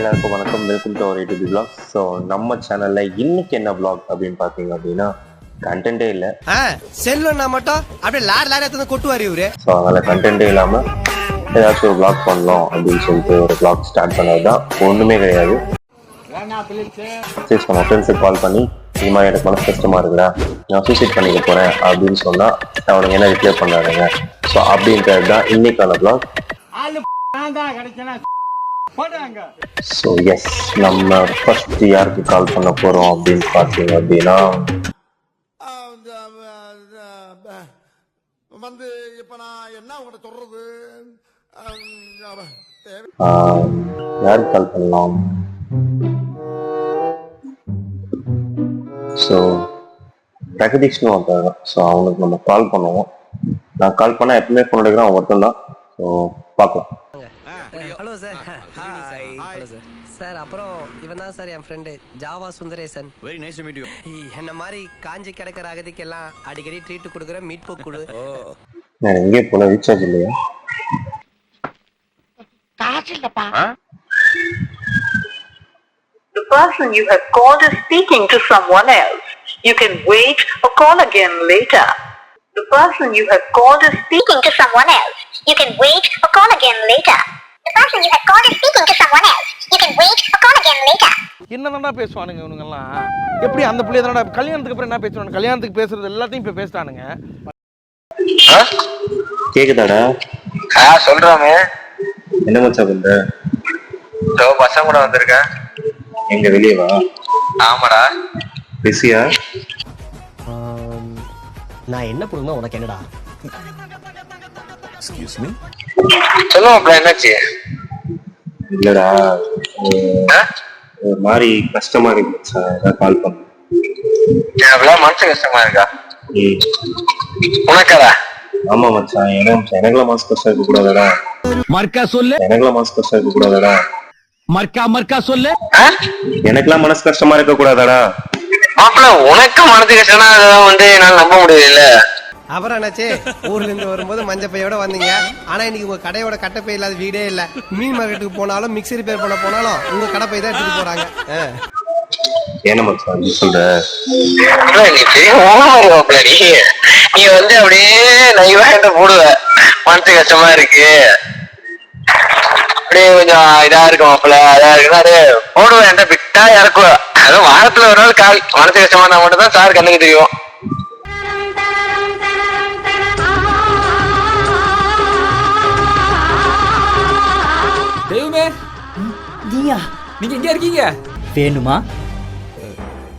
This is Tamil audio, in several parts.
எல்லாருக்கும் வணக்கம். Welcome to our YouTube vlog. So நம்ம சேனல்ல இன்னைக்கு என்ன vlog அப்படின்னு பார்த்தீங்க அப்படின்னா கண்டென்ட்டே இல்லை. செல்வம்னா மட்டும் அப்படியே லாரி எடுத்து கொட்டுவார் இவரு. ஸோ அதனால கண்டென்ட்டே இல்லாமல் ஏதாச்சும் ஒரு vlog பண்ணலாம் அப்படின்னு சொல்லிட்டு ஒரு vlog ஸ்டார்ட் பண்ணது தான். ஒன்றுமே கிடையாது. சரி, நம்ம ஃப்ரெண்ட்ஸுக்கு கால் பண்ணி இது மாதிரி எனக்கு மனசு கஷ்டமாக இருக்குடா, நான் சூசைட் பண்ணிக்க போகிறேன் அப்படின்னு சொன்னால் அவனுக்கு என்ன ரிப்ளை பண்ணாருங்க. ஸோ அப்படின்றது தான் இன்னைக்கான vlog. ஸோ எஸ், நம்ம ஃபர்ஸ்ட் யாருக்கு கால் பண்ண போகிறோம் அப்படின்னு பார்த்தீங்க அப்படின்னா வந்து இப்ப நான் என்ன உங்கள்கிட்ட சொல்றது, யாருக்கு கால் பண்ணலாம்? ஸோ பிரகதீஷ்னு ஒருத்தர். ஸோ அவனுக்கு நம்ம கால் பண்ணுவோம். நான் கால் பண்ணால் எப்பவுமே ஃபோன் எடுக்கிறேன், அவன் ஒருத்தன் தான். ஸோ பார்க்கலாம். Hello sir. Hi. Hello sir. Sir அப்புறம் இவன் தான் sir N friend Java Sundaresan. Very nice to meet you. என்ன மாதிரி காஞ்சி கிடக்கிற அகதிக்கெல்லாம் அடிக்கடி ட்ரீட் கொடுக்குற மீட் போக் கொடு. நான் எங்கே போல ரீசார்ஜ் இல்லையா? The person you have called is speaking to someone else. You can wait or call again later. The person you have called is speaking to someone else. You can wait or call again later. The person you have called is speaking to someone else. You can wait or call again later. என்னடா பேசுவானுங்க இவனுங்கெல்லாம்? எப்படி அந்த பிள்ளை தானடா கல்யாணத்துக்கு அப்புறம் என்ன பேசுவானுங்க? கல்யாணத்துக்கு பேசுறது எல்லாத்தையும் இப்ப பேசிட்டானுங்க. கேக்குதாடா? சொல்றாமே. என்ன மச்சான் பண்ற? பசங்க கூட வந்திருக்கேன். எங்க வெளியே வா. ஆமாடா. பிஸியா? நான் என்ன பண்ணுவேன் உனக்கு என்னடா? Excuse me. சொல்லுங்க, என்னாச்சு? இல்லடா, ஒரு மாதிரி கஷ்டமா இருக்கு மச்சான், அதான் கால் பண்ணேன். எவ்வளவு மனசு கஷ்டமா இருக்கா? உனக்கடா? ஆமா மச்சான், எனக்குலாம் மனசு கஷ்டம் இருக்க கூடாதடா. மர்க்கா சொல்லு. எனக்குலாம் மனசு கஷ்டம் இருக்க கூடாதடா. மர்க்கா சொல்லு. எனக்குலாம் மனசு கஷ்டமா இருக்க கூடாதடா. மாப்பிள்ள, உனக்கு மனசு கஷ்டம்னா அதெல்லாம் வந்து என்னால நம்ப முடியல. அப்புறம் என்னாச்சு? ஊர்ல இருந்து வரும்போது மஞ்சள் பையோட வந்தீங்க. ஆனா இன்னைக்கு உங்க கடையோட கட்டப்பை இல்லாத வீடே இல்ல. மீன் மார்க்கெட்டுக்கு போனாலும் மிக்ஸி ரிப்பேர் பண்ண போனாலும் உங்க கடப்பை தான் எடுத்துட்டு போறாங்க. என்ன மச்சான் நீ சொல்ற? நீ பெரிய ஓனமாரி மாப்பிள்ள. நீ வந்து அப்படியே நைவாண்ட போடுவ. மனசு கஷ்டமா இருக்கு, அப்படியே கொஞ்சம் இதா இருக்கு மாப்பிள்ள, அதா இருக்குன்னா அது போடுவேன், என்கிட்ட விட்டா இறக்குவேன். அதுவும் வாரத்துல ஒரு நாள் கால் மனசு கஷ்டமா இருந்தா மட்டும் தான் சார் கண்ணுக்கு தெரியும். தெய்வமே, நீயா? நீங்க எங்க இருக்கீங்க? வேணுமா?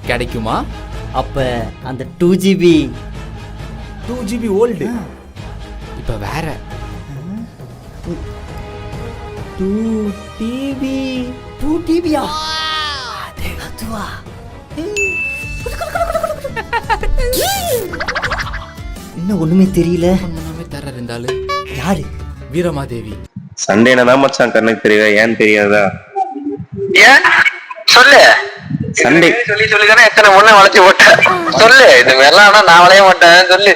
கிடைக்குமா? அப்ப அந்த 2GB 2GB ஓல்டு இப்ப வேற 2TBயா? அதுவா? இன்னும் ஒண்ணுமே தெரியல. ஒண்ணுமே தர இருந்தாலும் யாரு? வீரமாதேவி. சண்டேனா தான் மச்சான் கண்ணுக்கு தெரியுதா? ஏன்னு தெரியாதா? ஏன் சொல்லு. சண்டே சொல்லி சொல்லிதானே எத்தனை முன்ன வளைச்சு போட்ட. சொல்லு, இது மாதிரிலாம் ஆனா நான் வளைய மாட்டேன். சொல்லு.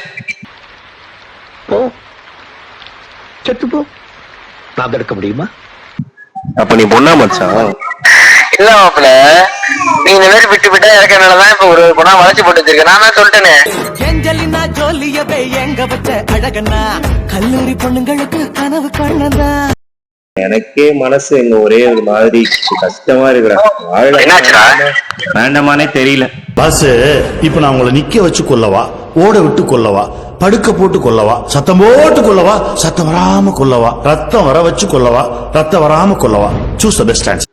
செத்துப்போ நான் தடுக்க முடியுமா? அப்ப நீ பொண்ணா மச்சான்? இல்ல மாப்பிள்ள, நீ இந்த மாதிரி விட்டு விட்டா இறக்கனாலதான் இப்ப ஒரு பொண்ணா வளைச்சு போட்டு வச்சிருக்க. நான் தான் சொல்லிட்டேனே. ஏஞ்சலினா ஜோலியவே எங்க வச்ச அழகண்ணா, கல்லூரி பொண்ணுங்களுக்கு கனவு கண்ணதா. எனக்கே மனசு எங்க ஒரே ஒரு மாதிரி கஷ்டமா இருக்குடா. என்னாச்சுடா? வேண்டாமானே தெரியல. பாஸ், இப்ப நான் உங்களை நிக்க வச்சு கொல்லவா, ஓட விட்டு கொல்லவா, படுக்க போட்டு கொல்லவா, சத்தம் போட்டு கொல்லவா, சத்தம் வராம கொல்லவா, ரத்தம் வர வச்சு கொல்லவா, ரத்தம் வராம கொல்லவா? Choose the best answer.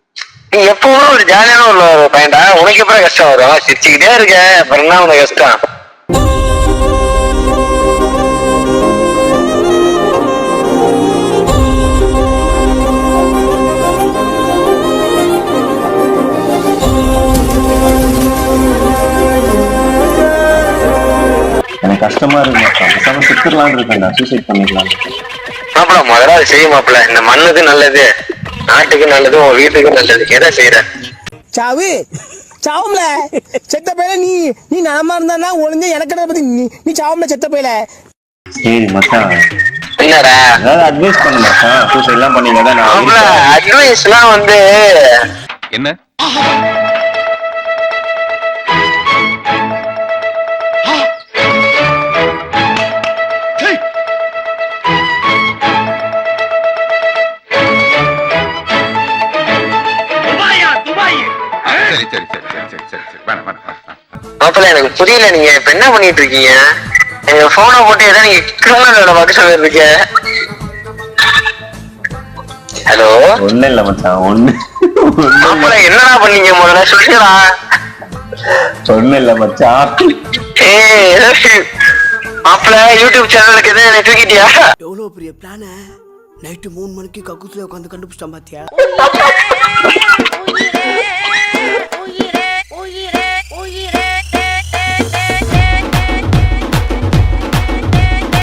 நீ எப்பவும் ஒரு ஜாலியான ஒரு பையன்டா. உனக்கு எப்பறம் கஷ்டம் வரும்? சிரிச்சுக்கிட்டே இருக்க, அப்புறம் என்ன உனக்கு கஷ்டம்? எனக்கு கஷ்டமா இருக்கு மச்சான். பேசாம சுத்திரலான்னு இருக்கேன்டா, சூசைட் பண்ணிக்கலாம். மாப்பிள்ள, முதல்ல அது செய்ய மாப்பிள்ள. இந்த மண்ணுக்கு நல்லது, நாட்டுக்கு நல்லது, உன் வீட்டுக்கு நல்லது. எதை செய்யற? சாவு சாவும்ல செத்த பையல. நீ நலமா இருந்தா ஒளிஞ்ச எனக்கு பத்தி நீ சாவும்ல செத்த பையல. சரி மச்சான், என்னடா அட்வைஸ் பண்ண மாட்டான். சூசைட் எல்லாம் பண்ணீங்க. அட்வைஸ் எல்லாம் வந்து என்ன சரி சரி சரி சரி சரி சரி சரி வேணாம் வேணாம் மாப்பிள்ள எனக்கு புரியல, நீங்க இப்ப என்ன பண்ணிட்டு இருக்கீங்க? எங்க போனை போட்டு ஏதோ நீங்க கிரிமினலோட பார்க்க சொல்லிருக்கீங்க. ஹலோ, ஒண்ணு இல்ல மச்சான், ஒண்ணு மாப்பிள்ள என்னடா பண்ணீங்க முதல்ல சொல்லுடா. ஒண்ணு இல்ல மச்சான். மாப்பிள்ள யூடியூப் சேனலுக்கு எதுவும் என்னை தூக்கிட்டியா? எவ்வளவு பெரிய பிளான நைட்டு 3 மணிக்கு கக்கூத்துல உட்காந்து கண்டுபிடிச்சிட்டான் பாத்தியா?